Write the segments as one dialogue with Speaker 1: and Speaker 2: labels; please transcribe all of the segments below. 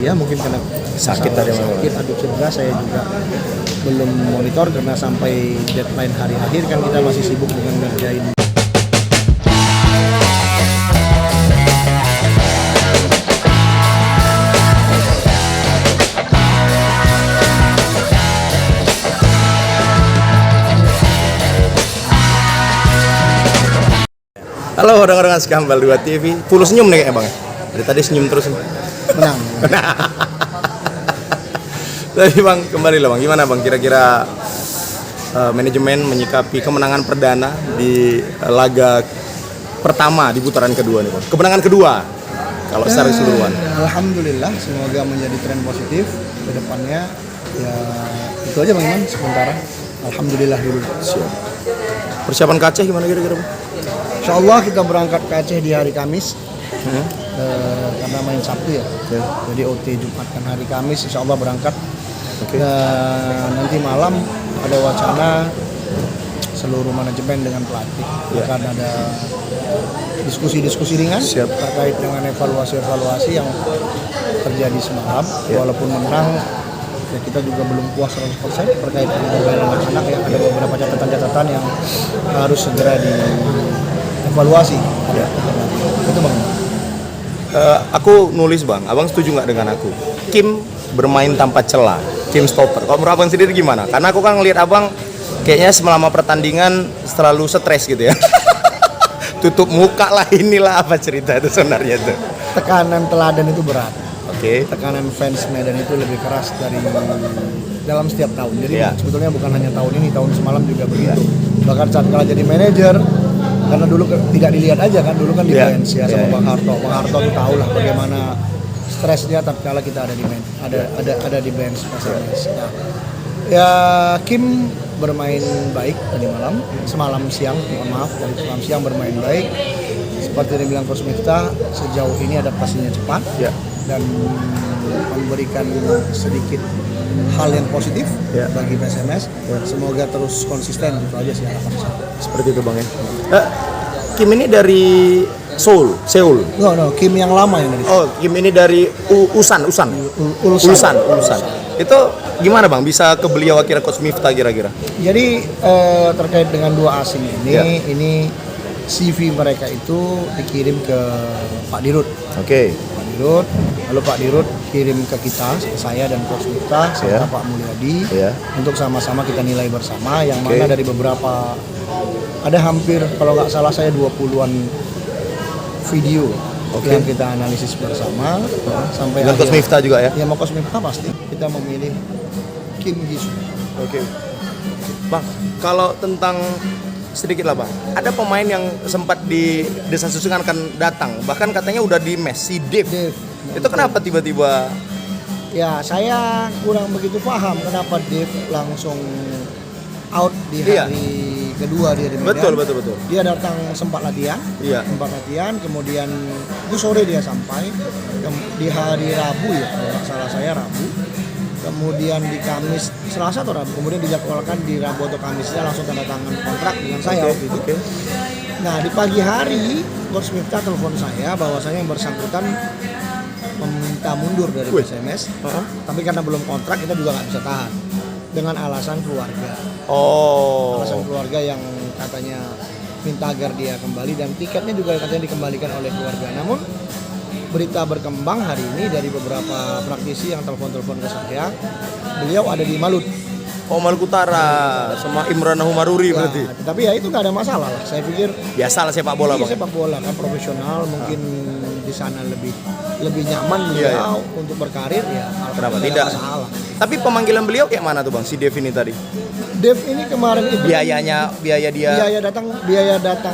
Speaker 1: Ya mungkin karena
Speaker 2: Sakit tadi,
Speaker 1: sakit atau cedera, saya juga belum monitor karena sampai deadline hari akhir kan kita masih sibuk dengan ngerjain.
Speaker 2: Halo orang-orang Skambal 2 TV. Full senyum nih kayaknya Bang. Dari tadi senyum terus.
Speaker 1: Menang.
Speaker 2: Tapi Bang, kembali lah Bang. Gimana Bang kira-kira manajemen menyikapi kemenangan perdana di laga pertama di putaran kedua nih Bang. Kemenangan kedua kalau secara keseluruhan.
Speaker 1: Alhamdulillah, semoga menjadi tren positif ke depannya. Ya itu aja Bang Iman sementara. Alhamdulillah dulu.
Speaker 2: Siap. Persiapan ke Aceh gimana kira-kira Bang?
Speaker 1: Insya Allah kita berangkat ke Aceh di hari Kamis. Karena main Sabtu ya. Jadi OT Jumat kan hari Kamis, insya Allah berangkat. Dan nanti malam ada wacana seluruh manajemen dengan pelatih akan ada diskusi-diskusi ringan terkait dengan evaluasi yang terjadi semalam. Walaupun menang, ya kita juga belum puas 100% terkait dengan anak-anak yang ada beberapa catatan-catatan yang harus segera dievaluasi. Itu Bang.
Speaker 2: Aku nulis Bang, Abang setuju nggak dengan aku? Kim bermain tanpa celah, Kim stopper. Kalau menurut Abang sendiri gimana? Karena aku kan ngelihat Abang kayaknya selama pertandingan selalu stres gitu ya. Tutup muka lah, inilah apa cerita itu sebenarnya itu.
Speaker 1: Tekanan teladan itu berat.
Speaker 2: Tekanan
Speaker 1: fans Medan itu lebih keras dari dalam setiap tahun. Jadi sebetulnya bukan hanya tahun ini, tahun semalam juga begitu. Bahkan saat kalah jadi manajer, karena dulu tidak dilihat aja kan, dulu kan di bench sama Bang Harto. Bang Harto tuh tahu lah bagaimana stresnya tatkala kita ada di bench, ada di bench PSMS. Nah, ya Kim bermain baik tadi malam, semalam siang bermain baik. Seperti yang dibilang Coach Miftah, sejauh ini adaptasinya cepat dan memberikan sedikit hal yang positif bagi PSMS. Semoga terus konsisten, itu aja sih harapan saya.
Speaker 2: Seperti itu Bang ya. Kim ini dari Seoul.
Speaker 1: No, Kim yang lama yang dari.
Speaker 2: Oh, Kim ini dari Ulsan. Itu gimana Bang? Bisa ke beliau akhirnya Coach Miftah kira-kira?
Speaker 1: Jadi terkait dengan dua asing ini CV mereka itu dikirim ke Pak Dirut. Pak Dirut, lalu Pak Dirut kirim ke kita, saya dan Coach Miftah serta Pak Mulyadi untuk sama-sama kita nilai bersama. Yang mana dari beberapa, ada hampir kalau nggak salah saya 20-an video yang kita analisis bersama sampai
Speaker 2: dengan Coach Miftah juga ya?
Speaker 1: Ya mau Coach Miftah pasti kita memilih Kim Jisoo.
Speaker 2: Bang, kalau tentang sedikit lah Bang, ada pemain yang sempat di desas-desuskan akan datang, bahkan katanya udah di mes, si Dave. Itu kenapa tiba-tiba?
Speaker 1: Ya saya kurang begitu paham kenapa Dave langsung out di hari kedua dia di Medan.
Speaker 2: Betul.
Speaker 1: Dia datang sempat latihan, kemudian itu sore dia sampai di hari Rabu ya, kalau nggak salah saya Rabu. Kemudian di Kamis, Selasa atau Rabu, kemudian dijadwalkan di Rabu atau Kamisnya langsung tanda tangan kontrak dengan saya waktu itu. Nah di pagi hari Coach Miftah telepon saya bahwasanya yang bersangkutan meminta mundur dari PSMS, tapi karena belum kontrak kita juga nggak bisa tahan dengan alasan keluarga. Alasan keluarga yang katanya minta agar dia kembali dan tiketnya juga katanya dikembalikan oleh keluarga. Namun berita berkembang hari ini dari beberapa praktisi yang telepon-telepon ke saya, beliau ada di Malut.
Speaker 2: Maluku Utara sama Imran Humaruri berarti.
Speaker 1: Tapi ya itu nggak ada masalah lah. Saya pikir
Speaker 2: biasalah sepak bola Bang.
Speaker 1: Sepak bola kan profesional, mungkin di sana lebih nyaman beliau untuk berkarir ya.
Speaker 2: Kenapa tidak?
Speaker 1: Masalah.
Speaker 2: Tapi pemanggilan beliau kayak mana tuh Bang si Dev ini tadi?
Speaker 1: Dev ini kemarin itu biaya datang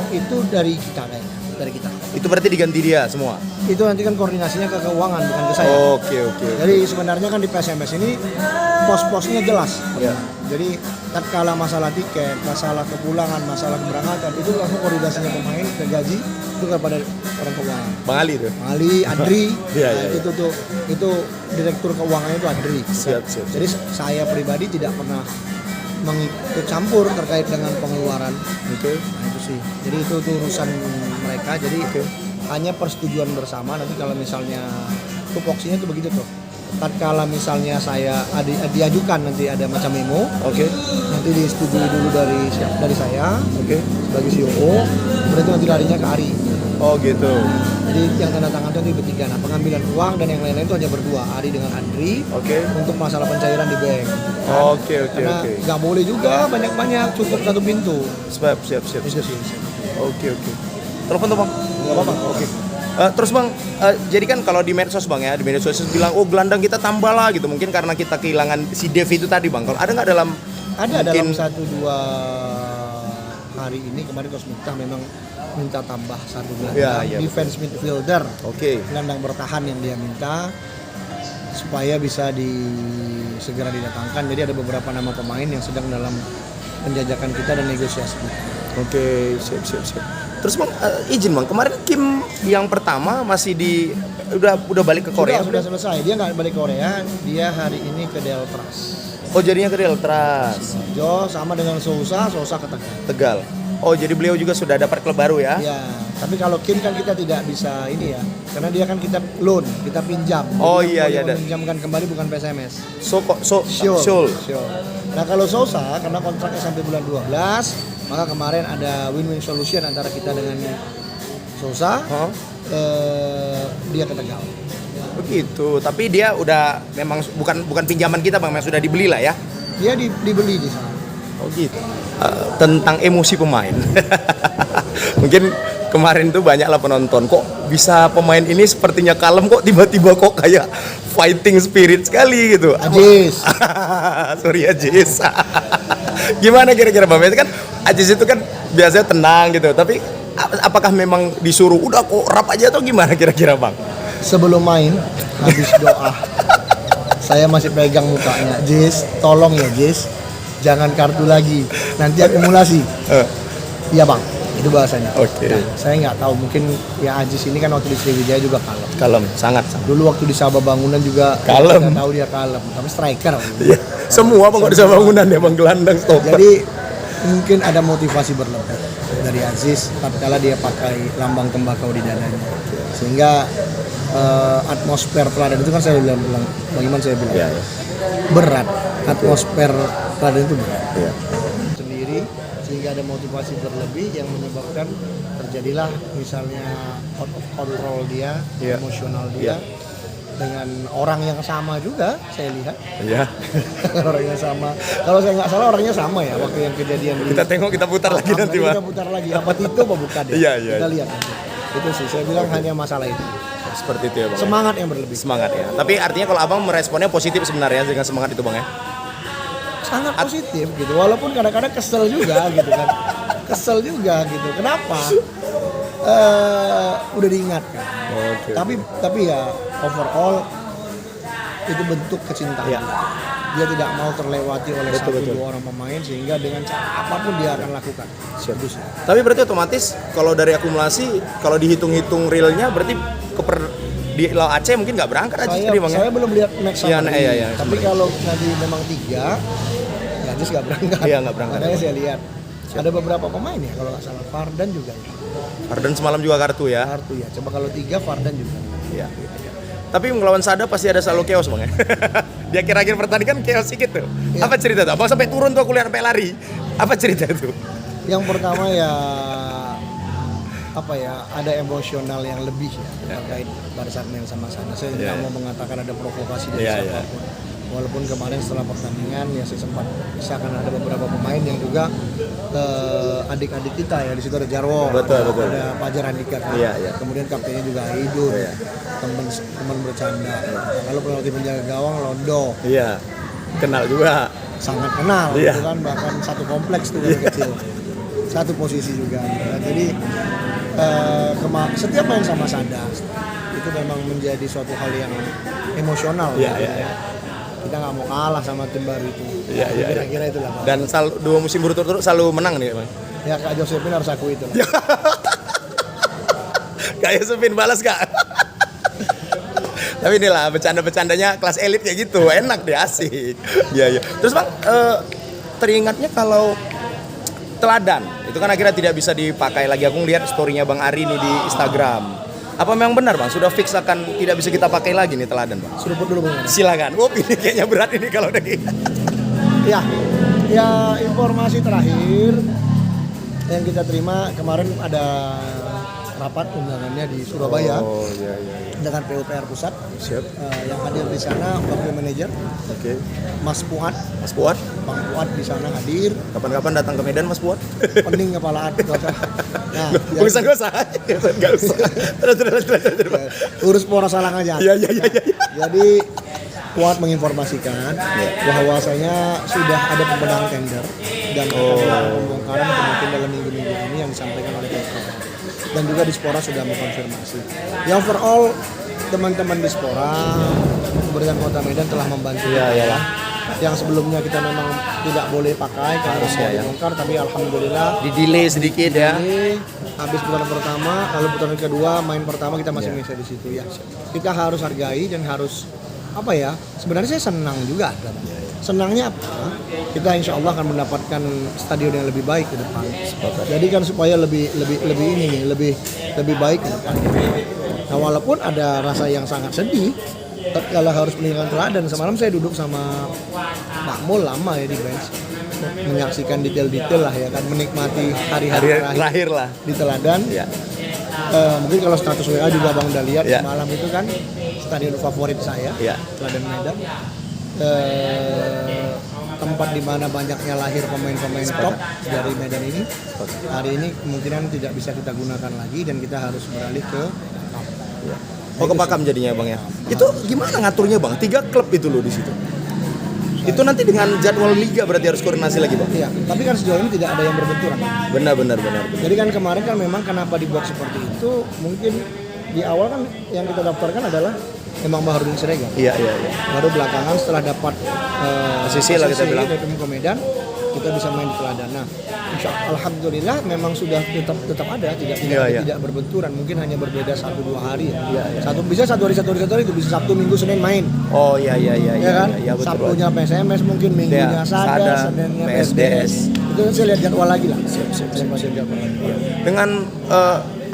Speaker 1: itu dari kita kayaknya. Dari kita.
Speaker 2: Itu berarti diganti dia semua?
Speaker 1: Itu nanti kan koordinasinya ke keuangan bukan ke saya.
Speaker 2: Oke.
Speaker 1: Jadi sebenarnya kan di PSMS ini pos-posnya jelas. Jadi tatkala masalah tiket, masalah kepulangan, masalah keberangkatan itu langsung koordinasinya pemain ke gaji itu kepada orang keuangan.
Speaker 2: Bang Ali tuh.
Speaker 1: Ali, Adri. Itu direktur keuangannya itu Adri.
Speaker 2: Siap.
Speaker 1: Jadi saya pribadi tidak pernah mengikut campur terkait dengan pengeluaran. Nah itu sih. Jadi itu urusan mereka. Jadi hanya persetujuan bersama. Nanti kalau misalnya tupoksinya itu begitu tuh. tatkala misalnya saya diajukan nanti ada macam memo,
Speaker 2: Oke.
Speaker 1: nanti disetujui dulu dari saya
Speaker 2: Oke.
Speaker 1: sebagai CEO, berarti nanti larinya ke Ari.
Speaker 2: Oh gitu.
Speaker 1: Jadi yang tanda tangan itu nanti bertiga. Nah, pengambilan uang dan yang lain-lain itu hanya berdua, Ari dengan Andri.
Speaker 2: Oke.
Speaker 1: Untuk masalah pencairan di bank.
Speaker 2: Oke.
Speaker 1: Karena nggak boleh juga banyak-banyak, cukup satu pintu.
Speaker 2: Siap.
Speaker 1: Itu sih.
Speaker 2: Oke. Telepon tuh bang.
Speaker 1: Nggak apa-apa. Oke.
Speaker 2: Terus bang, jadi kan kalau di medsos bang ya, di medsos bilang oh gelandang kita tambah lah gitu, mungkin karena kita kehilangan si Dev itu tadi bang. Kalau ada nggak dalam
Speaker 1: Dalam 1-2 hari ini kemarin Coach Miftah memang minta tambah satu gelandang defense midfielder.
Speaker 2: Oke.
Speaker 1: Gelandang bertahan yang dia minta supaya bisa segera didatangkan. Jadi ada beberapa nama pemain yang sedang dalam penjajakan kita dan negosiasi kita.
Speaker 2: Oke, siap. Terus bang, izin bang, kemarin Kim yang pertama masih udah balik ke Korea?
Speaker 1: Sudah selesai. Dia nggak balik ke Korea. Dia hari ini ke Deltras.
Speaker 2: Oh jadinya ke Deltras.
Speaker 1: Jo sama dengan Sousa ke
Speaker 2: Tegal. Oh jadi beliau juga sudah dapat klub baru ya?
Speaker 1: Ya. Tapi kalau Kim kan kita tidak bisa ini ya, karena dia kan kita loan, kita pinjam.
Speaker 2: Oh
Speaker 1: jadi
Speaker 2: iya.
Speaker 1: Pinjamkan kembali bukan PSMS.
Speaker 2: Sure.
Speaker 1: Nah kalau Sousa karena kontraknya sampai bulan 12, maka kemarin ada win-win solution antara kita dengan Sousa. Dia ke Tegal.
Speaker 2: Begitu. Tapi dia udah memang bukan pinjaman kita bang, memang sudah dibeli lah ya?
Speaker 1: Dia dibeli di sana.
Speaker 2: Oh gitu. Tentang emosi pemain. Mungkin kemarin tuh banyaklah penonton, kok bisa pemain ini sepertinya kalem, kok tiba-tiba kok kayak fighting spirit sekali gitu.
Speaker 1: Ajis.
Speaker 2: Sorry Ajis. Gimana kira-kira Bang? Kan Ajis itu kan biasanya tenang gitu, tapi apakah memang disuruh udah kok rap aja atau gimana kira-kira Bang?
Speaker 1: Sebelum main habis doa saya masih pegang mukanya, Jis, tolong ya Jis, jangan kartu lagi, nanti akumulasi. Iya bang, itu bahasanya.
Speaker 2: Oke.
Speaker 1: Nah, saya nggak tahu, mungkin ya Ajis ini kan waktu di Sriwijaya juga kalem.
Speaker 2: Kalem, sangat.
Speaker 1: Dulu waktu di Sabah Bangunan juga
Speaker 2: kalem.
Speaker 1: Saya tahu dia kalem, tapi striker.
Speaker 2: Iya. Semua bang kok di Sabah Bangunan ya bang, gelandang stopper.
Speaker 1: Jadi mungkin ada motivasi berlebih dari Aziz tatkala dia pakai lambang tembakau di dadanya, sehingga atmosfer teladan itu kan saya bilang bagaimana saya bilang berat, atmosfer teladan itu berat sendiri, sehingga ada motivasi berlebih yang menyebabkan terjadilah misalnya out of control dia, emosional dia dengan orang yang sama juga saya lihat. Orangnya sama. Kalau saya nggak salah orangnya sama ya waktu yang kejadian.
Speaker 2: Kita tengok, kita putar lagi nanti Pak.
Speaker 1: Kita putar lagi apa itu apa bukan ya? Kita lihat nanti. Itu sih saya bilang hanya masalah itu.
Speaker 2: Seperti itu ya bang.
Speaker 1: Semangat yang berlebih.
Speaker 2: Semangat ya. Tapi artinya kalau abang meresponnya positif sebenarnya dengan semangat itu bang ya?
Speaker 1: Sangat positif gitu. Walaupun kadang-kadang kesel juga gitu kan. Kesel juga gitu. Kenapa? Udah diingatkan. Tapi ya overall itu bentuk kecintaan. Dia tidak mau terlewati oleh dua orang pemain, sehingga dengan cara apapun dia akan lakukan.
Speaker 2: Tapi berarti otomatis kalau dari akumulasi, kalau dihitung-hitung realnya berarti di Lau Aceh mungkin nggak berangkat aja sendiri bang ya?
Speaker 1: Saya belum lihat match sama
Speaker 2: dia.
Speaker 1: Tapi kalau nanti memang 3, ya Ajis nggak berangkat.
Speaker 2: Iya nggak berangkat.
Speaker 1: Makanya saya lihat ada beberapa pemain ya, kalau nggak salah Fardan juga ya.
Speaker 2: Fardan semalam juga kartu ya?
Speaker 1: Kartu ya. Coba kalau 3 Fardan juga.
Speaker 2: Iya. Tapi melawan Sada pasti ada selalu chaos bang ya? Di akhir-akhir pertandingan chaos sedikit tuh. Apa cerita tuh? Abang sampai turun tuh aku lihat sampai lari. Apa cerita itu?
Speaker 1: Yang pertama ya ada emosional yang lebih ya terkait pada saat main sama sana. Saya tidak mau mengatakan ada provokasi dari siapapun. Walaupun kemarin setelah pertandingan ya saya sempat misalkan ada beberapa pemain yang juga adik-adik kita ya, di situ ada Jarwo, ada Fajar Andika kan. Kemudian kaptennya juga Aidun, teman bercanda. Kalau pelatih penjaga gawang Londo,
Speaker 2: kenal juga,
Speaker 1: sangat kenal, gitu kan, bahkan satu kompleks tuh dari kecil, satu posisi juga. Nah, jadi setiap main sama Sada itu memang menjadi suatu hal yang emosional. Kita nggak mau kalah sama tim baru itu. Kira-kira itulah.
Speaker 2: Dan 2 musim berturut-turut selalu menang nih bang.
Speaker 1: Ya Kak Josephine harus aku itu.
Speaker 2: Kak Josephine balas Kak. Tapi inilah bercanda-bercandanya kelas elit kayak gitu, enak deh, asik. Iya. Terus bang, teringatnya kalau teladan itu kan akhirnya tidak bisa dipakai lagi. Aku ngeliat storynya Bang Ari nih di Instagram. Apa memang benar bang? Sudah fix akan tidak bisa kita pakai lagi nih teladan bang?
Speaker 1: Seruput dulu bang.
Speaker 2: Silakan. Oh ini kayaknya berat ini kalau udah gitu.
Speaker 1: Ya, informasi terakhir yang kita terima kemarin ada rapat undangannya di Surabaya
Speaker 2: Oh iya.
Speaker 1: dengan PUPR pusat.
Speaker 2: Siap.
Speaker 1: Yang hadir di sana wakil manajer
Speaker 2: Oke.
Speaker 1: Mas Puat,
Speaker 2: Mas Puat,
Speaker 1: Bang Puat di sana hadir.
Speaker 2: kapan-kapan datang ke Medan Mas Puat?
Speaker 1: Pening kepala hati. Nah,
Speaker 2: Gak usah. Gak usah. Terus.
Speaker 1: urus Polres Salang aja.
Speaker 2: Iya.
Speaker 1: Jadi Puat menginformasikan bahwasanya sudah ada pembenahan tender dan akan dilakukan pembongkaran mungkin dalam minggu-minggu ini yang disampaikan oleh Pemkot. Dan juga Dispora sudah mengkonfirmasi. Yang overall teman-teman Dispora Pemerintahan Kota Medan telah membantu.
Speaker 2: Iya.
Speaker 1: Yang sebelumnya kita memang tidak boleh pakai karena
Speaker 2: Harusnya,
Speaker 1: mau
Speaker 2: ya.
Speaker 1: dibongkar, tapi alhamdulillah
Speaker 2: Di delay sedikit ya.
Speaker 1: ini habis putaran pertama, lalu putaran kedua, main pertama kita masih bisa di situ ya. Kita harus hargai dan harus apa ya? Sebenarnya saya senang juga. Senangnya apa? Kita insya Allah akan mendapatkan stadion yang lebih baik ke depan. Jadi kan supaya lebih baik ke depan. Nah walaupun ada rasa yang sangat sedih, kalau harus meninggalkan teladan. Semalam saya duduk sama Pak Mul lama ya di bench, menyaksikan detail-detail lah ya kan, menikmati hari-hari
Speaker 2: Terakhir lah.
Speaker 1: di teladan.
Speaker 2: Ya.
Speaker 1: Mungkin kalau status WA juga Bang udah lihat
Speaker 2: Ya.
Speaker 1: malam itu kan stadion favorit saya,
Speaker 2: Ya.
Speaker 1: Teladan Medan. Tempat di mana banyaknya lahir pemain-pemain top dari Medan ini. Hari ini kemungkinan tidak bisa kita gunakan lagi dan kita harus beralih ke
Speaker 2: Oh ke Pakam jadinya bang ya. Itu gimana ngaturnya bang? 3 klub itu loh di situ. Itu nanti dengan jadwal liga berarti harus koordinasi lagi bang.
Speaker 1: Iya, tapi kan sejauh ini tidak ada yang berbenturan.
Speaker 2: Benar.
Speaker 1: Jadi kan kemarin kan memang kenapa dibuat seperti itu, mungkin di awal kan yang kita daftarkan adalah memang Baharudin Siregar.
Speaker 2: Iya.
Speaker 1: Baru belakangan setelah dapat
Speaker 2: ACC lah kita bilang.
Speaker 1: dari Pemko Medan, kita bisa main di Teladan. Nah, alhamdulillah memang sudah tetap ada, tidak berbenturan. Mungkin hanya berbeda 1-2 hari ya. Bisa satu hari itu bisa Sabtu Minggu Senin main.
Speaker 2: Oh iya
Speaker 1: kan?
Speaker 2: iya, betul.
Speaker 1: Sabtunya PSMS mungkin, Minggunya Sada, Seninnya PSDS. Itu saya lihat jadwal lagi lah. Siap.
Speaker 2: Dengan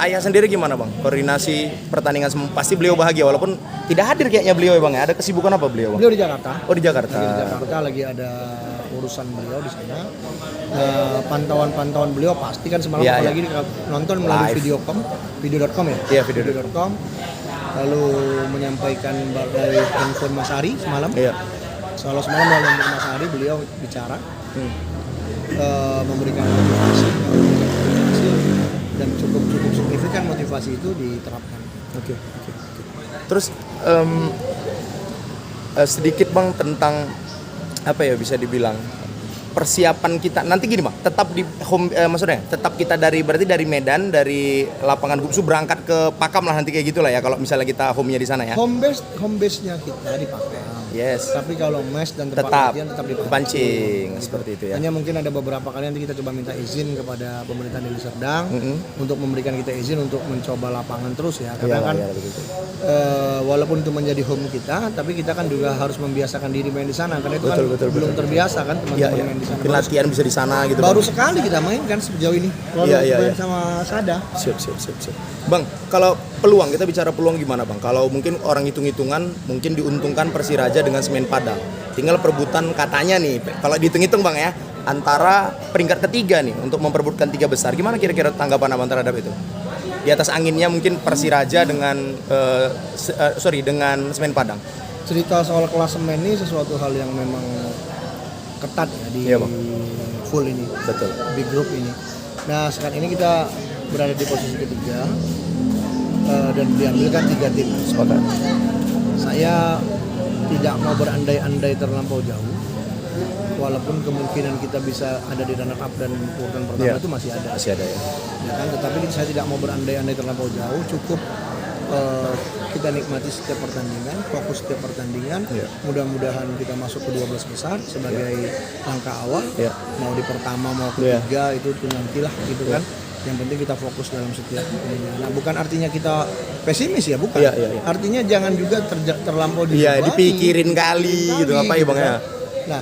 Speaker 2: ayah sendiri gimana bang? Koordinasi pertandingan pasti beliau bahagia walaupun tidak hadir kayaknya beliau ya bang ya. Ada kesibukan apa beliau bang?
Speaker 1: Beliau di Jakarta.
Speaker 2: Oh di Jakarta.
Speaker 1: Lagi di Jakarta lagi ada urusan beliau di sana. Pantauan beliau pasti kan semalam apalagi nonton melalui video.com ya.
Speaker 2: Iya video.com.
Speaker 1: Lalu menyampaikan dari handphone Mas Ari semalam.
Speaker 2: Iya.
Speaker 1: Soal semalam melalui handphone Mas Ari beliau bicara, memberikan motivasi dan cukup signifikan motivasi itu diterapkan.
Speaker 2: Oke. Terus sedikit bang tentang apa ya bisa dibilang persiapan kita nanti gini bang, tetap di home maksudnya tetap kita berarti dari Medan dari lapangan Gupsu berangkat ke Pakam lah nanti kayak gitulah ya kalau misalnya kita home-nya di sana ya.
Speaker 1: Home base-nya kita di Pakam.
Speaker 2: Yes.
Speaker 1: Tapi kalau mes dan tempat
Speaker 2: Tetap
Speaker 1: latihan tetap
Speaker 2: dipancing seperti itu ya.
Speaker 1: Hanya mungkin ada beberapa kali nanti kita coba minta izin kepada pemerintah Deli Serdang untuk memberikan kita izin untuk mencoba lapangan terus ya. Karena kan walaupun itu menjadi home kita, tapi kita kan juga harus membiasakan diri main di sana karena itu belum terbiasa kan teman-teman main di sana.
Speaker 2: Latihan bisa di sana gitu.
Speaker 1: Baru sekali kita main kan sejauh ini. Lalu main sama Sada.
Speaker 2: Siap. Bang, kalau peluang kita bicara peluang gimana bang? Kalau mungkin orang hitung-hitungan mungkin diuntungkan Persiraja dengan Semen Padang. Tinggal perebutan katanya nih, kalau dihitung-hitung bang ya, antara peringkat ketiga nih untuk memperebutkan 3 besar. Gimana kira-kira tanggapan abang terhadap itu? Di atas anginnya mungkin Persiraja dengan dengan Semen Padang.
Speaker 1: Cerita soal klasemen ini sesuatu hal yang memang ketat ya di full ini.
Speaker 2: Betul.
Speaker 1: Big group ini. Nah sekarang ini kita berada di posisi ketiga dan diambilkan 3 tim.
Speaker 2: Sepakat.
Speaker 1: Saya tidak mau berandai-andai terlampau jauh, walaupun kemungkinan kita bisa ada di runner up dan urutan pertama itu masih ada ya. Kan? Tetapi saya tidak mau berandai-andai terlampau jauh, cukup kita nikmati setiap pertandingan, fokus setiap pertandingan. Mudah-mudahan kita masuk ke 12 besar sebagai langkah awal. Mau di pertama mau ketiga itu nantilah gitu kan. Yang penting kita fokus dalam setiap pertandingan. Nah, bukan artinya kita pesimis ya, bukan. Artinya jangan juga terlampau
Speaker 2: dipikirin kali gitu apa ya Bang ya.
Speaker 1: Nah,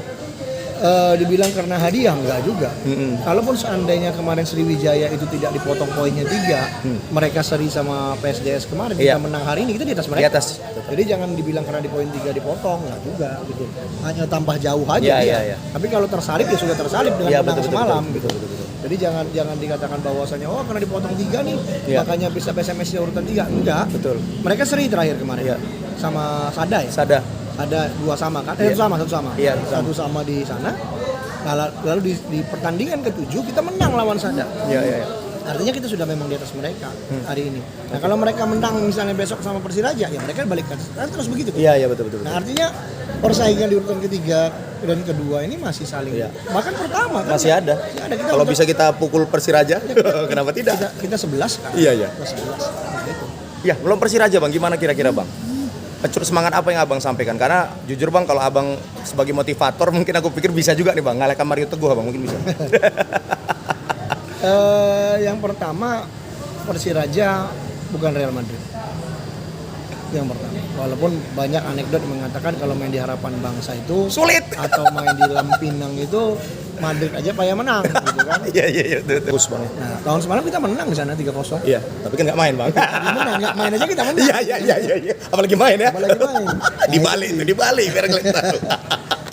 Speaker 1: Dibilang karena hadiah enggak juga. Kalaupun seandainya kemarin Sriwijaya itu tidak dipotong poinnya 3, mereka seri sama PSDS kemarin, kita menang hari ini, kita di atas mereka.
Speaker 2: Di atas.
Speaker 1: Jadi jangan dibilang karena di poin 3 dipotong, enggak juga gitu. Hanya tambah jauh aja
Speaker 2: Iya,
Speaker 1: dia.
Speaker 2: iya.
Speaker 1: Tapi kalau tersalip ya sudah tersalip dengan menang semalam
Speaker 2: betul,
Speaker 1: gitu. Jadi jangan dikatakan bahwasanya karena dipotong 3 nih, makanya bisa PSMS urutan 3. Enggak.
Speaker 2: Betul.
Speaker 1: Mereka seri terakhir kemarin. Sama Sada ya?
Speaker 2: Sada.
Speaker 1: Ada 2 sama kan? Satu sama.
Speaker 2: Iya,
Speaker 1: Satu sama di sana. Lalu di pertandingan ke-7 kita menang lawan Sada.
Speaker 2: Iya.
Speaker 1: Artinya kita sudah memang di atas mereka hari ini. Nah, kalau mereka menang misalnya besok sama Persiraja, ya mereka balik ke atas. Terus begitu.
Speaker 2: Iya, betul.
Speaker 1: Nah, artinya persaingan di urutan ketiga dan kedua ini masih saling. Bahkan pertama kan
Speaker 2: Masih ada. Kalau bisa kita pukul Persiraja, kenapa tidak?
Speaker 1: Kita 11 kan.
Speaker 2: Iya.
Speaker 1: Kita 11. Nah, itu.
Speaker 2: Ya, belum Persiraja Bang, gimana kira-kira Bang? Pecut semangat apa yang Abang sampaikan? Karena jujur Bang, kalau Abang sebagai motivator mungkin aku pikir bisa juga nih Bang, ngalahkan Mario Teguh Bang, mungkin bisa.
Speaker 1: Yang pertama, Persiraja bukan Real Madrid. Yang pertama, walaupun banyak anekdot mengatakan kalau main di Harapan Bangsa itu
Speaker 2: Sulit.
Speaker 1: atau main di Lampinang itu Madrid aja payah menang gitu kan.
Speaker 2: Iya, betul.
Speaker 1: Nah, tahun semalam kita menang di sana 3-0.
Speaker 2: Iya, tapi kan nggak main Bang.
Speaker 1: Menang, nggak main aja kita menang.
Speaker 2: Iya. Apalagi main ya.
Speaker 1: Apalagi main.
Speaker 2: Dibalik biar kalian tahu.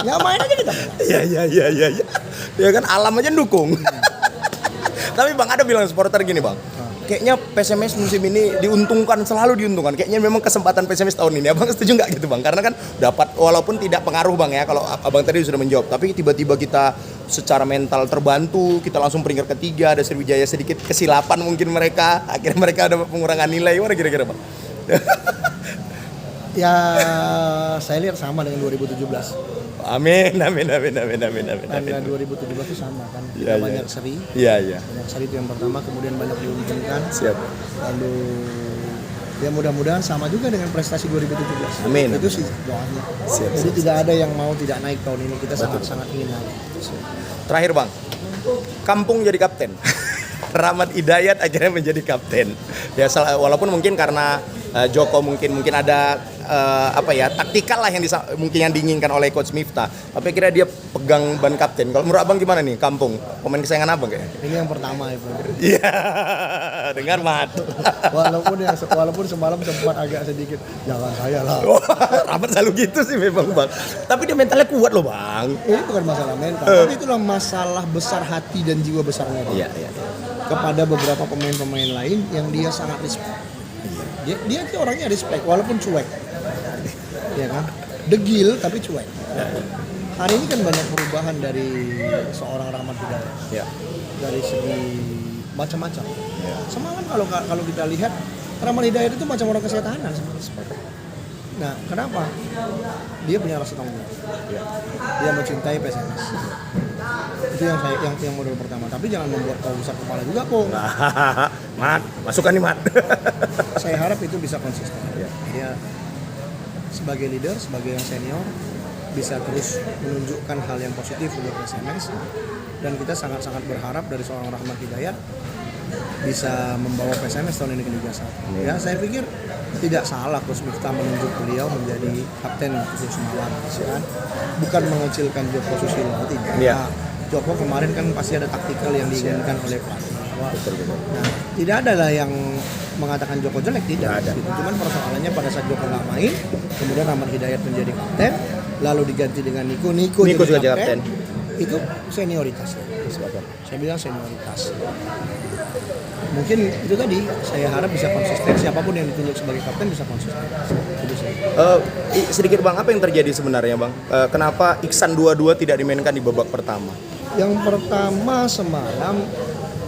Speaker 1: Nggak main aja kita menang.
Speaker 2: Iya. Ya kan alam aja dukung. Tapi Bang, ada bilang supporter gini Bang, kayaknya PSMS musim ini selalu diuntungkan. Kayaknya memang kesempatan PSMS tahun ini. Abang setuju nggak gitu Bang? Karena kan dapat, walaupun tidak pengaruh Bang ya, kalau Abang tadi sudah menjawab, tapi tiba-tiba kita secara mental terbantu, kita langsung peringkat ketiga, ada Sriwijaya sedikit kesilapan mungkin mereka, akhirnya mereka ada pengurangan nilai. Gimana kira-kira Bang?
Speaker 1: Ya, saya lihat sama dengan 2017.
Speaker 2: Amin.
Speaker 1: Karena 2017 itu sama kan, kita banyak seri.
Speaker 2: Iya.
Speaker 1: Banyak seri itu yang pertama, kemudian banyak diuntungkan.
Speaker 2: Siap.
Speaker 1: Lalu ya mudah-mudahan sama juga dengan prestasi 2017.
Speaker 2: Amin.
Speaker 1: Itu sih doanya. Jadi tidak ada yang mau tidak naik tahun ini, kita sangat-sangat ingin naik.
Speaker 2: Terakhir Bang, kampung jadi kapten. Rahmat Hidayat akhirnya menjadi kapten. Ya walaupun mungkin karena Joko mungkin ada taktikal lah yang mungkin yang diinginkan oleh Coach Miftah. Tapi kira dia pegang ban kapten. Kalau menurut Abang gimana nih kampung? Pemain kesayangan Abang kayaknya.
Speaker 1: Ini yang pertama itu.
Speaker 2: Iya. Dengar Mat.
Speaker 1: walaupun semalam sempat agak sedikit jangan saya lah.
Speaker 2: Rahmat selalu gitu sih memang Bang. Tapi dia mentalnya kuat loh Bang.
Speaker 1: Ini bukan masalah mental, tapi itulah masalah besar hati dan jiwa besarnya.
Speaker 2: Iya.
Speaker 1: Kepada beberapa pemain-pemain lain yang dia sangat respect. Dia tuh orangnya respect walaupun cuek. Ya kan? Degil tapi cuek. Hari ini kan banyak perubahan dari seorang Rahmat Hidayat.
Speaker 2: Iya.
Speaker 1: Dari segi macam-macam. Semalam kalau kita lihat Rahmat Hidayat itu macam orang kesehatanan sebenarnya. Nah, kenapa? Dia punya rasa tanggung jawab. Dia mencintai PSMS. Itu yang modal pertama. Tapi jangan membuat kau besar kepala juga, Pong.
Speaker 2: Mat, masukkan nih Mat.
Speaker 1: Saya harap itu bisa konsisten. Dia sebagai leader, sebagai yang senior bisa terus menunjukkan hal yang positif untuk PSMS, dan kita sangat-sangat berharap dari seorang Rahmat Hidayat bisa membawa PSMS tahun ini ke Liga 1. Ya, saya pikir tidak salah Coach Miftah menunjuk beliau menjadi kapten khusus semalam, kan? Bukan mengecilkan Joko Susilo, tidak.
Speaker 2: Ya.
Speaker 1: Joko kemarin kan pasti ada taktikal yang diinginkan oleh pelatih. Nah, tidak ada lah yang mengatakan Joko jelek, tidak ada. Gitu. Cuman persoalannya pada saat Joko nggak main, kemudian Rahmat Hidayat menjadi kapten, lalu diganti dengan Niko
Speaker 2: juga jadi kapten.
Speaker 1: Itu senioritas. Saya bilang senioritas. Mungkin itu tadi, saya harap bisa konsisten, siapapun yang ditunjuk sebagai kapten bisa konsisten.
Speaker 2: Sedikit Bang, apa yang terjadi sebenarnya Bang? Kenapa Iksan 22 tidak dimainkan di babak pertama?
Speaker 1: Yang pertama semalam,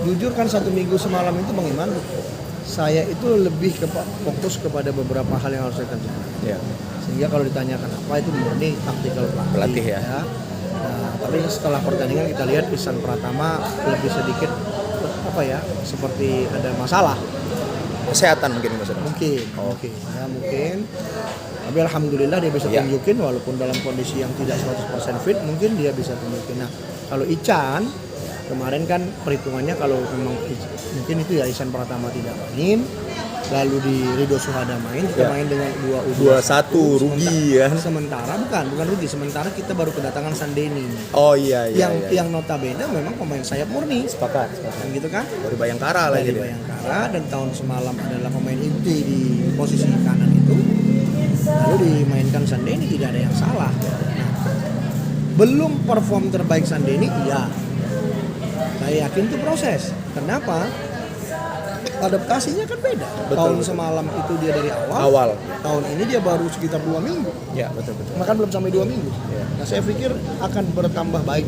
Speaker 1: jujur kan 1 minggu semalam itu Bang Iman, saya itu lebih fokus kepada beberapa hal yang harus saya kerjakan.
Speaker 2: Ya.
Speaker 1: Sehingga kalau ditanyakan apa, itu murni taktikal
Speaker 2: Pelatih ya.
Speaker 1: Nah, tapi setelah pertandingan kita lihat Ihsan Pratama lebih sedikit seperti ada masalah.
Speaker 2: Kesehatan mungkin maksudnya.
Speaker 1: Mungkin. Tapi alhamdulillah dia bisa tunjukin walaupun dalam kondisi yang tidak 100% fit, mungkin dia bisa tunjukin. Nah, kalau Ican kemarin kan perhitungannya kalau memang mungkin itu ya Ihsan Pratama tidak main, lalu di Ridho Suhada main, kita
Speaker 2: Ya.
Speaker 1: main dengan
Speaker 2: 2-1 rugi ya.
Speaker 1: Sementara bukan rugi, sementara kita baru kedatangan Sandeni.
Speaker 2: Oh iya
Speaker 1: Yang notabene memang pemain sayap murni.
Speaker 2: Sepakat.
Speaker 1: Kan gitu kan?
Speaker 2: Dari Bayangkara lagi
Speaker 1: Dari
Speaker 2: dia.
Speaker 1: Bayangkara, dan tahun semalam adalah pemain inti di posisi kanan itu. Lalu dimainkan Sandeni, tidak ada yang salah. Nah, belum perform terbaik Sandeni, iya. Saya yakin itu proses. Kenapa? Adaptasinya kan beda. Tahun semalam itu dia dari awal. Tahun ini dia baru sekitar 2 minggu.
Speaker 2: Ya, betul.
Speaker 1: Bahkan belum sampai 2 minggu. Nah, saya pikir akan bertambah baik.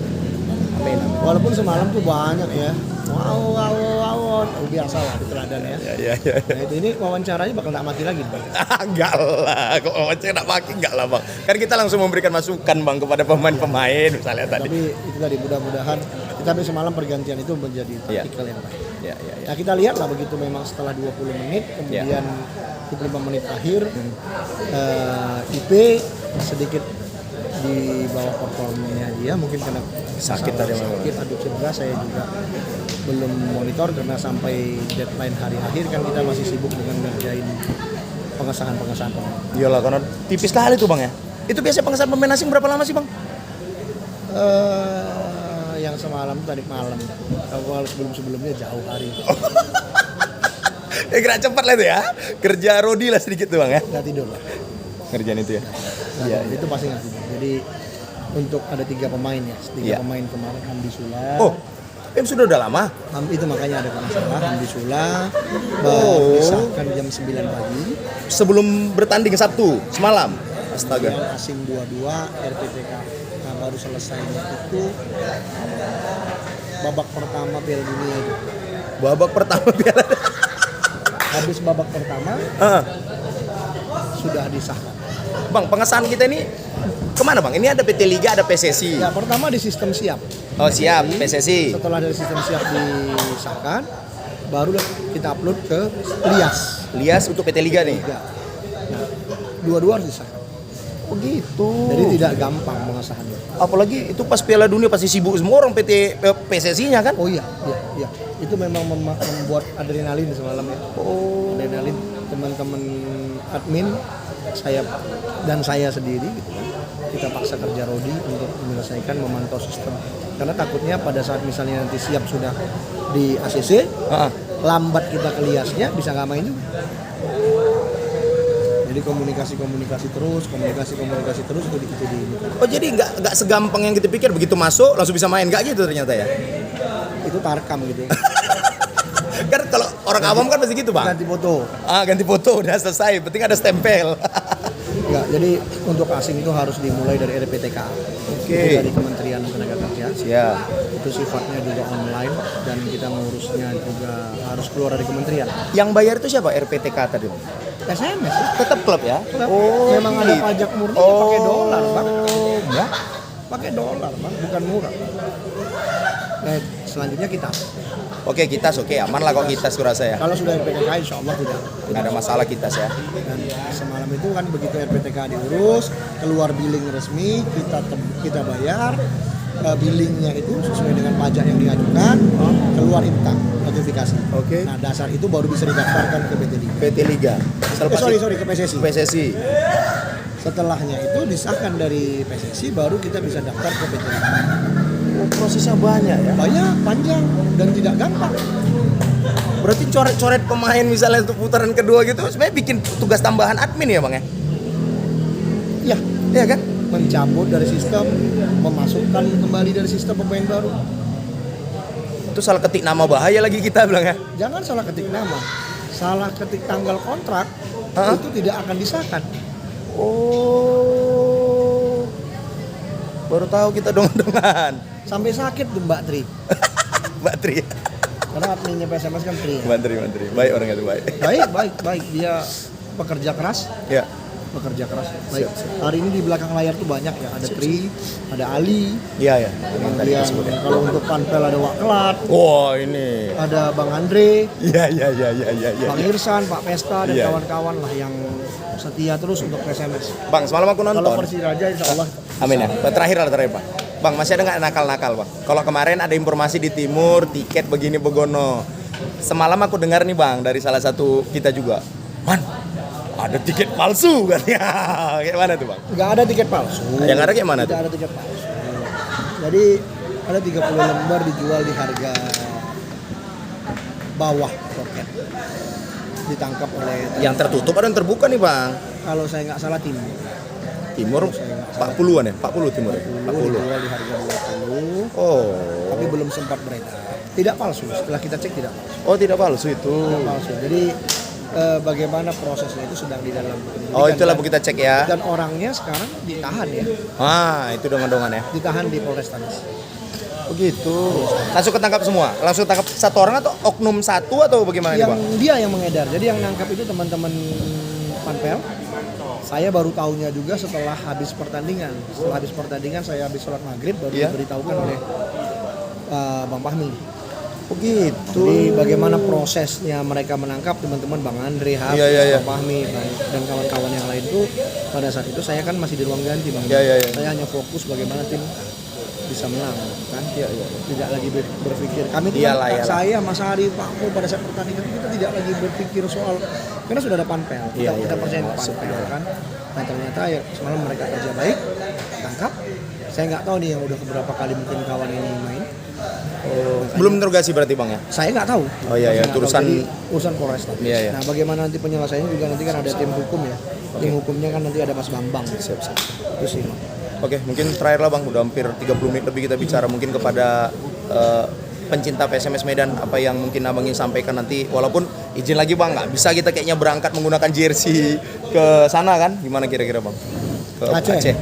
Speaker 2: Amin.
Speaker 1: Walaupun semalam tuh banyak ya. Wow. Biasa lah di teladan ya.
Speaker 2: Ya.
Speaker 1: Nah, itu ini wawancaranya bakal tak mati lagi. Bang.
Speaker 2: Enggak lah, kok wawancara nak pakai enggak lah bang. Kan kita langsung memberikan masukan bang kepada pemain-pemain misalnya tadi.
Speaker 1: Tapi itu tadi mudah-mudahan. Tapi semalam pergantian itu menjadi taktikal yang baik.
Speaker 2: Ya.
Speaker 1: Nah, kita lihat lah begitu memang setelah 20 menit, kemudian 25 menit akhir, IP sedikit di bawah performanya dia, mungkin kena
Speaker 2: Sakit tadi,
Speaker 1: sakit atau cedera. Saya juga belum monitor karena sampai deadline hari akhir kan kita masih sibuk dengan ngerjain pengesahan pemain.
Speaker 2: Iyalah karena tipis sekali tuh bang ya. Itu biasanya pengesahan pemain asing berapa lama sih bang?
Speaker 1: Yang semalam tadi malam, kalau sebelumnya jauh hari.
Speaker 2: Gerak cepat lah itu ya. Kerja Rodi lah sedikit tuh bang ya.
Speaker 1: Nggak tidur lah.
Speaker 2: Kerjaan itu ya.
Speaker 1: Iya. Itu pasti nggak tidur. Jadi untuk ada 3 pemain ya, 3 pemain kemarin Hamdi Sula.
Speaker 2: Oh, sudah udah lama.
Speaker 1: Itu makanya ada masalah. Hamdi Sula baru disahkan jam 9 pagi.
Speaker 2: Sebelum bertanding Sabtu semalam. Astaga.
Speaker 1: Kemudian asing 22 RPTK. Nah, baru selesainya itu babak pertama Piala Dunia itu.
Speaker 2: Babak pertama Piala.
Speaker 1: Habis babak pertama sudah disahkan.
Speaker 2: Bang, pengesahan kita ini kemana bang? Ini ada PT Liga, ada PSSI.
Speaker 1: Ya, pertama di sistem siap.
Speaker 2: Oh siap, PSSI.
Speaker 1: Setelah dari sistem siap disahkan, baru kita upload ke
Speaker 2: Lias untuk PT Liga nih.
Speaker 1: Nah, dua-dua harus disahkan.
Speaker 2: Oh gitu.
Speaker 1: Jadi tidak gampang pengesahannya.
Speaker 2: Apalagi itu pas Piala Dunia pasti sibuk semua orang PSSI-nya kan?
Speaker 1: Oh iya. Itu memang membuat adrenalin semalam ya.
Speaker 2: Oh.
Speaker 1: Adrenalin teman-teman admin saya sendiri gitu kan. Kita paksa kerja Rodi untuk menyelesaikan memantau sistem. Karena takutnya pada saat misalnya nanti siap sudah di ACC, lambat kita ke liasnya bisa nggak main juga. Jadi komunikasi terus itu di.
Speaker 2: Oh jadi nggak segampang yang kita pikir begitu masuk langsung bisa main, nggak gitu ternyata ya?
Speaker 1: Itu tarkam gitu.
Speaker 2: Kan kalau orang awam kan pasti gitu bang.
Speaker 1: Ganti foto.
Speaker 2: Ganti foto udah selesai, penting ada stempel.
Speaker 1: Enggak, jadi untuk asing itu harus dimulai dari RPTK.
Speaker 2: Oke.
Speaker 1: Itu dari Kementerian Tenaga Kerja.
Speaker 2: Siap.
Speaker 1: Itu sifatnya juga online dan kita ngurusnya juga harus keluar dari kementerian.
Speaker 2: Yang bayar itu siapa? RPTK tadi bang?
Speaker 1: SMS
Speaker 2: Tetap klub ya?
Speaker 1: memang ada pajak murni pakai dolar, Bang.
Speaker 2: Ya?
Speaker 1: Pakai dolar, Bang, bukan murah. Selanjutnya kita.
Speaker 2: Oke, Kitas oke, aman lah kok Kitas kurasa ya.
Speaker 1: Kalau sudah RPTK insya Allah tidak.
Speaker 2: Nggak ada masalah Kitas ya.
Speaker 1: Dan semalam itu kan begitu RPTK diurus, keluar billing resmi, kita bayar, billingnya itu sesuai dengan pajak yang diajukan, keluar IMTA notifikasi.
Speaker 2: Oke.
Speaker 1: Nah dasar itu baru bisa didaftarkan ke PT Liga.
Speaker 2: PT Liga.
Speaker 1: Sorry ke PSSI.
Speaker 2: PSSI.
Speaker 1: Setelahnya itu disahkan dari PSSI baru kita bisa daftar ke PT Liga.
Speaker 2: Oh, prosesnya banyak ya.
Speaker 1: Banyak, panjang dan tidak gampang.
Speaker 2: Berarti coret-coret pemain misalnya untuk putaran kedua gitu sebenarnya bikin tugas tambahan admin ya bang ya?
Speaker 1: Ya,
Speaker 2: Iya kan?
Speaker 1: mencabut dari sistem, memasukkan kembali dari sistem pemain baru.
Speaker 2: Itu salah ketik nama bahaya lagi kita bilang ya.
Speaker 1: Jangan salah ketik nama, salah ketik tanggal kontrak itu tidak akan disahkan.
Speaker 2: Oh, baru tahu kita dongan-dongan.
Speaker 1: Sampai sakit tuh Mbak Tri.
Speaker 2: Mbak Tri.
Speaker 1: Karena adminnya PSMS kan Tri.
Speaker 2: Mbak Tri. Baik orangnya tuh baik.
Speaker 1: Baik. Dia pekerja keras.
Speaker 2: Ya.
Speaker 1: Baik. Hari ini di belakang layar tuh banyak ya. Ada Tri, ada Ali.
Speaker 2: Iya.
Speaker 1: Kemudian kalau untuk panpel ada Wak Kelat.
Speaker 2: Wah ini.
Speaker 1: Ada Bang Andre.
Speaker 2: Iya.
Speaker 1: Bang Irsan, Pak Pesta dan
Speaker 2: Iya.
Speaker 1: kawan-kawan lah yang setia terus untuk PSMS.
Speaker 2: Bang, semalam aku nonton.
Speaker 1: Kalau Persiraja insya Allah.
Speaker 2: Amin ya. Terakhir Bang. Bang, masih ada nggak nakal-nakal bang? Kalau kemarin ada informasi di timur tiket begini begono. semalam aku dengar nih Bang dari salah satu kita juga, Man, ada tiket palsu katanya. Kayak mana tuh Bang?
Speaker 1: Nggak ada tiket palsu.
Speaker 2: Yang ada kayak mana tuh?
Speaker 1: Tidak ada tiket palsu. Jadi ada 30 lembar dijual di harga bawah loket. Ditangkap oleh
Speaker 2: Yang tertutup ada yang terbuka nih Bang.
Speaker 1: kalau saya nggak salah timur.
Speaker 2: Timur
Speaker 1: Saya nggak salah.
Speaker 2: 40-an ya? 40 timur. 40.
Speaker 1: Dijual di harga 20.
Speaker 2: Oh.
Speaker 1: Tapi belum sempat beredar. Tidak palsu. Setelah kita cek tidak palsu.
Speaker 2: Oh, tidak palsu itu.
Speaker 1: Tidak palsu. Jadi bagaimana prosesnya itu sedang di dalam penyelidikan.
Speaker 2: Oh, itulah kita cek ya.
Speaker 1: Dan orangnya sekarang ditahan ya.
Speaker 2: Ah, itu dongan-dongan ya.
Speaker 1: Ditahan di Polres Tanis.
Speaker 2: Begitu. Langsung ketangkap semua. Langsung tangkap satu orang atau oknum satu atau bagaimana nih
Speaker 1: Yang
Speaker 2: Bang?
Speaker 1: dia yang mengedar. Jadi yang nangkap itu teman-teman Panpel. Saya baru tahunya juga setelah habis pertandingan. Setelah habis pertandingan saya habis sholat maghrib baru
Speaker 2: Iya.
Speaker 1: diberitahukan oleh Bang Fahmi.
Speaker 2: Begitu.
Speaker 1: Jadi bagaimana prosesnya mereka menangkap teman-teman Bang Andre, Hafiz,
Speaker 2: Iya.
Speaker 1: Bang Fahmi dan kawan-kawan yang lain itu pada saat itu saya kan masih di ruang ganti Bang.
Speaker 2: Iya.
Speaker 1: Saya hanya fokus bagaimana tim bisa menang kan.
Speaker 2: Iya.
Speaker 1: Tidak lagi berpikir. Kami itu
Speaker 2: Iyalah,
Speaker 1: kan,
Speaker 2: iyalah.
Speaker 1: saya Mas Ari, Pak Mo pada saat pertandingan itu kita tidak lagi berpikir soal karena sudah ada Panpel. Kita percaya Panpel kan. Nah ternyata ya semalam mereka kerja baik, tangkap. Saya nggak tahu nih yang udah beberapa kali mungkin kawan ini main.
Speaker 2: Oh, belum interogasi berarti Bang ya?
Speaker 1: Saya nggak tahu.
Speaker 2: Oh iya,
Speaker 1: Saya nggak tahu.
Speaker 2: urusan-
Speaker 1: Jadi, urusan Polres.
Speaker 2: Iya, iya.
Speaker 1: Nah, bagaimana nanti penyelesaiannya juga nanti kan ada tim hukum ya. Tim hukumnya kan nanti ada Mas Bambang.
Speaker 2: Siap.
Speaker 1: Itu sih.
Speaker 2: Oke, mungkin terakhir lah Bang, udah hampir 30 menit lebih kita bicara mungkin kepada pencinta PSMS Medan apa yang mungkin Abang ingin sampaikan nanti, walaupun izin lagi Bang, nggak bisa kita kayaknya berangkat menggunakan jersey ke sana kan, gimana kira-kira Bang? Ke Aceh.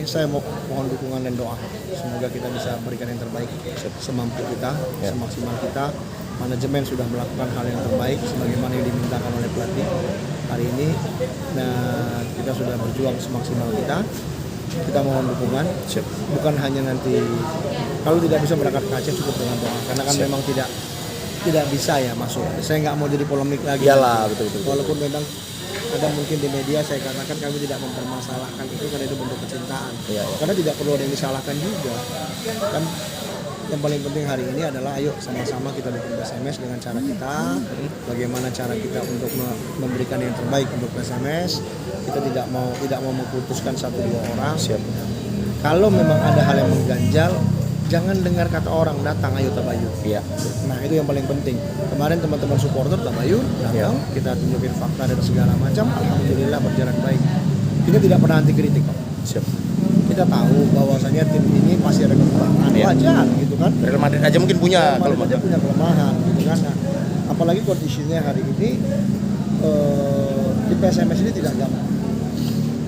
Speaker 1: Saya mohon dukungan dan doa. Semoga kita bisa berikan yang terbaik semampu kita,
Speaker 2: Ya.
Speaker 1: semaksimal kita. Manajemen sudah melakukan hal yang terbaik sebagaimana yang dimintakan oleh pelatih hari ini. Nah, kita sudah berjuang semaksimal kita. Kita mohon dukungan. Bukan hanya nanti kalau tidak bisa berangkat ke Aceh cukup dengan doa karena kan memang tidak bisa ya masuk. Saya nggak mau jadi polemik lagi.
Speaker 2: Iyalah, betul.
Speaker 1: Walaupun memang ada mungkin di media saya katakan kami tidak mempermasalahkan itu karena itu bentuk kecintaan.
Speaker 2: Iya.
Speaker 1: Karena tidak perlu ada yang disalahkan juga. Kan yang paling penting hari ini adalah ayo sama-sama kita dukung PSMS dengan cara kita. Bagaimana cara kita untuk memberikan yang terbaik untuk PSMS. Kita tidak mau memutuskan satu dua orang.
Speaker 2: Siap.
Speaker 1: Kalau memang ada hal yang mengganjal, jangan dengar kata orang, datang ayo tabayun.
Speaker 2: Iya.
Speaker 1: Nah itu yang paling penting. Kemarin teman-teman supporter tabayun datang, kita tunjukin fakta dan segala macam. Alhamdulillah berjalan baik. Kita tidak pernah anti kritik kok.
Speaker 2: Siap.
Speaker 1: Kita tahu bahwasanya tim ini pasti ada kekurangan, wajar gitu kan.
Speaker 2: Real Madrid aja mungkin punya
Speaker 1: Real
Speaker 2: kalau
Speaker 1: Madrid punya kelemahan gitu kan. Nah, apalagi kondisinya hari ini di PSMS ini tidak gampang.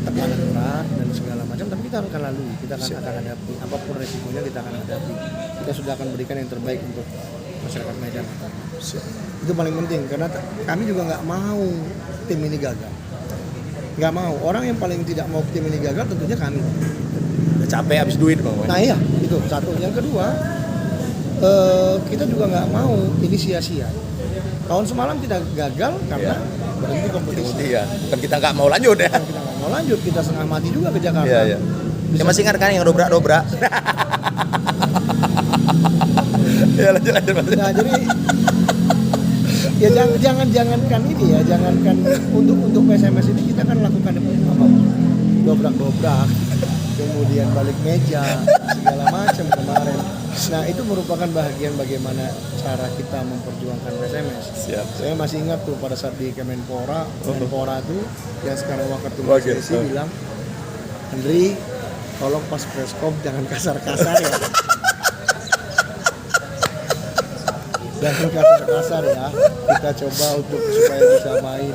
Speaker 1: Tekanan berat dan segala macam, tapi kita akan lalui, kita akan hadapi apapun resikonya kita akan hadapi. Kita sudah akan berikan yang terbaik untuk masyarakat Medan. Itu paling penting karena kami juga nggak mau tim ini gagal. Nggak mau. Orang yang paling tidak mau tim ini gagal tentunya kami.
Speaker 2: udah capek habis duit Bang.
Speaker 1: Nah iya, itu satu. Yang kedua, kita juga nggak mau ini sia-sia. Tahun semalam kita gagal karena berhenti kompetisi.
Speaker 2: Iya, bukan kita nggak mau lanjut ya.
Speaker 1: Kita nggak mau lanjut, kita setengah mati juga ke Jakarta.
Speaker 2: Iya. Ya masih ingat kan yang dobrak-dobrak? Ya lanjut.
Speaker 1: Nah jadi ya jangankan ini ya, jangankan untuk PSMS ini kita kan lakukan apa? Dobrak-dobrak, kemudian balik meja, segala macam kemarin. Nah itu merupakan bagian bagaimana cara kita memperjuangkan PSMS.
Speaker 2: Siap.
Speaker 1: Saya masih ingat tuh pada saat di Kemenpora tuh yang sekarang Wakatum
Speaker 2: Wakil.
Speaker 1: PSSI bilang, Andri, tolong pas press com jangan kasar-kasar ya. Jangan kasar-kasar ya. Kita coba untuk supaya bisa main.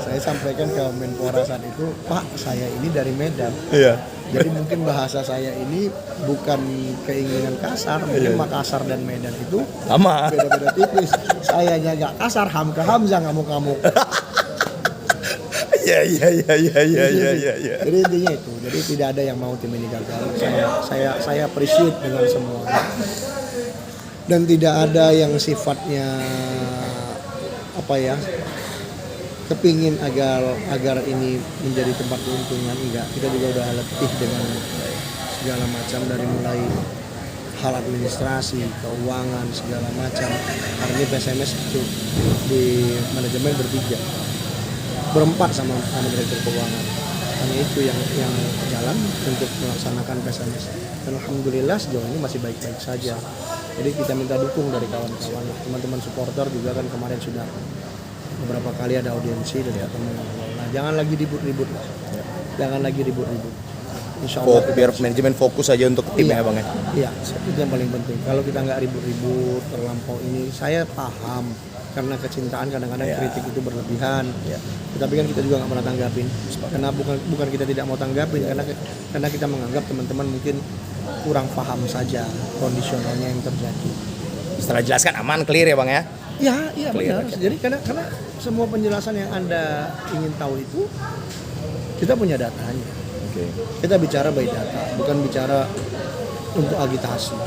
Speaker 1: Saya sampaikan ke Menpora saat itu, Pak, saya ini dari Medan.
Speaker 2: Iya.
Speaker 1: Jadi mungkin bahasa saya ini bukan keinginan kasar, mungkin Makassar dan Medan itu
Speaker 2: Sama.
Speaker 1: beda-beda tipis. Sayanya nggak kasar, Hamzah ngamuk-ngamuk.
Speaker 2: Iya.
Speaker 1: Jadi intinya itu. Jadi tidak ada yang mau tim ini gagal. Saya appreciate dengan semua. Dan tidak ada yang sifatnya apa ya, kepingin agar ini menjadi tempat keuntungan. Enggak, kita juga udah letih dengan segala macam dari mulai hal administrasi, keuangan, segala macam. Hari ini PSMS itu di manajemen berempat sama direktur keuangan. Hanya itu yang jalan untuk melaksanakan PSMS. Dan alhamdulillah sejauh ini masih baik-baik saja. Jadi kita minta dukung dari kawan-kawan, teman-teman supporter juga kan kemarin sudah beberapa kali ada audiensi dan ketemu. Nah, jangan lagi ribut-ribut lah. Jangan lagi ribut-ribut. Insya Allah
Speaker 2: Biar manajemen fokus aja untuk tim ya Bang ya.
Speaker 1: Iya, itu yang paling penting. Kalau kita nggak ribut-ribut terlampau ini, saya paham karena kecintaan kadang-kadang kritik itu berlebihan. Tetapi kan kita juga nggak pernah tanggapin. Karena bukan kita tidak mau tanggapin, karena kita menganggap teman-teman mungkin kurang paham saja kondisionalnya yang terjadi.
Speaker 2: Setelah jelaskan aman, clear ya Bang ya.
Speaker 1: Iya benar. Jadi karena semua penjelasan yang Anda ingin tahu itu kita punya datanya. Kita bicara by data, bukan bicara untuk agitasi.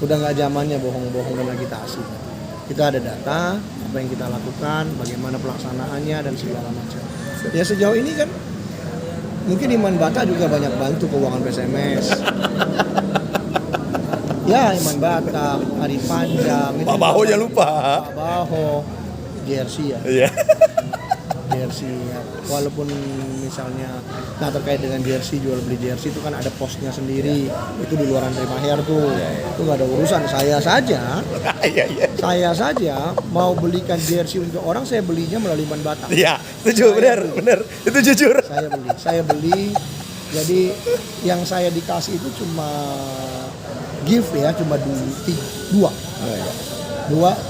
Speaker 1: Udah nggak zamannya bohong-bohong dan agitasi. Kita ada data, apa yang kita lakukan, bagaimana pelaksanaannya dan segala macam. Ya sejauh ini kan mungkin Iman Bata juga banyak bantu keuangan PSMS. Ya Iman Bata, Ari Panjang,
Speaker 2: Pak Baho jangan lupa.
Speaker 1: Pak Baho, jersey ya.
Speaker 2: Iya.
Speaker 1: Jersey ya. Walaupun misalnya terkait dengan jersey, jual beli jersey itu kan ada posnya sendiri, itu di luar Andre Maher tuh. Itu nggak ada urusan. Saya saja mau belikan jersey untuk orang, saya belinya melalui Iman Bata.
Speaker 2: Iya, setuju, benar itu jujur.
Speaker 1: Saya beli jadi yang saya dikasih itu cuma gift ya, cuma dua.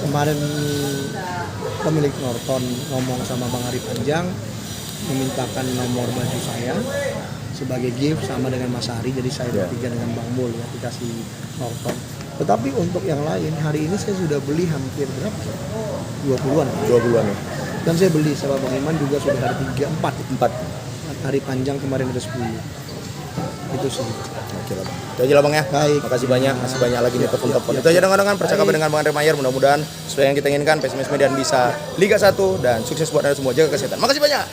Speaker 1: Kemarin pemilik Norton ngomong sama Bang Ari Panjang memintakan nomor baju saya sebagai gift sama dengan Mas Ari, jadi saya bertiga dengan Bang Mul ya dikasih Norton. Tetapi untuk yang lain hari ini saya sudah beli hampir berapa? 20-an
Speaker 2: ya.
Speaker 1: Dan saya beli sama Bang Iman juga sudah ada 4. Hari Panjang kemarin ada 10. Itu sih.
Speaker 2: Oke lah Bang. Itu aja lah Bang ya.
Speaker 1: Baik.
Speaker 2: Makasih banyak, masih banyak lagi nih telepon-telepon. Itu aja dengan percakapan dengan Bang Andre Mayer. Mudah-mudahan sesuai yang kita inginkan PSMS Medan bisa Liga 1 dan sukses buat Anda semua. Jaga kesehatan. Makasih banyak.